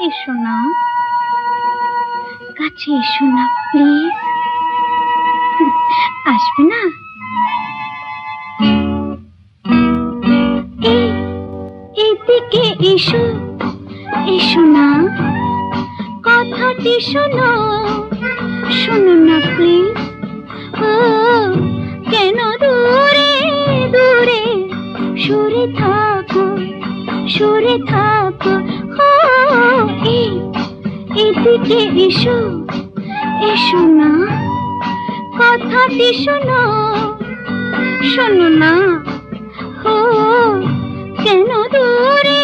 এসো না, কাছে এসো না প্লিজ। আসবে না? এদিকে এসো, এসো না, কথাটি শোনো, শোনো না প্লিজ। ও কেন দূরে দূরে সরে থাকো, সরে থাকো। ও এদিকে এসো, এসো না, কথাটি শোনো, শোনো না। ও কেন দূরে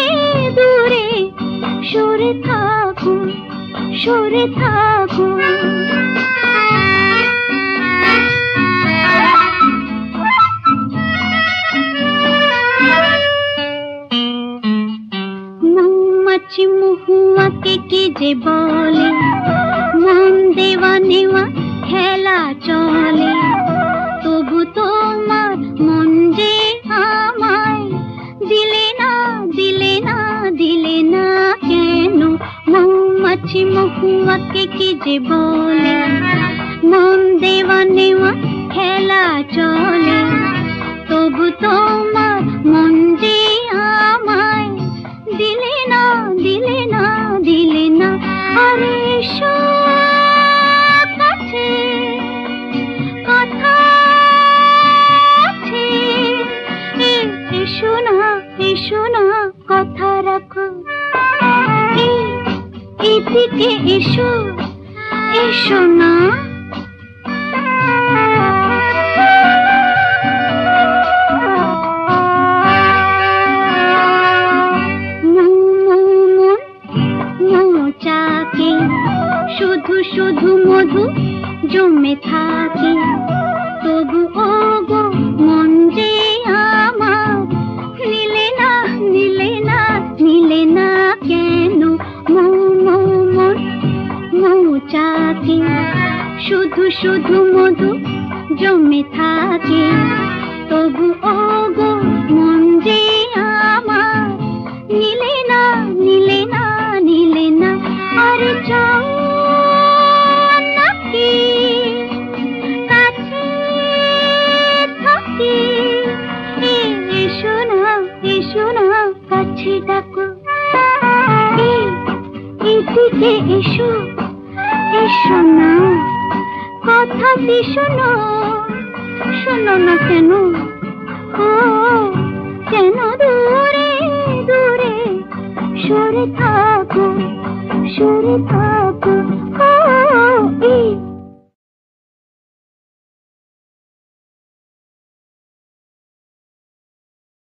দূরে সরে থাকো, সরে থাকো। মৌমাছি মহুয়াকে কি যে বলে, মন দেওয়া নেওয়া খেলা চলে। তবু তোমার মন যে আমায় দিলে না, দিলে না, দিলে না কেন? মৌমাছি মহুয়াকে কি যে বলে, মন দেওয়া নেওয়া খেলা চলে। তবু তোমার মন যে আমায় দিলে না, দিলে না, দিলে না। আরে এসো কাছে, কথা আছে। এসো না, এসো না, কথা রাখো। এদিকে এসো, এসো না। মৌচাকে শুধু শুধু মধু জমে থাকে। তবু ও গো মন যে আমার নিলে না, নিলে না, নিলে না কেন? মৌচাকে শুধু শুধু মধু জমে থাকে। তবু ও গো মন যে আমার নিলে না, নিলে না, নিলে না। আরে যাও নাকি কাছে থাকি। এসো না, এসো না, কাছে ডাকো। এদিকে এসো, এসো না, কথাটি শোনো, শোনো না কেন? ও কেন দূরে দূরে সরে থাকো, সরে থাকো।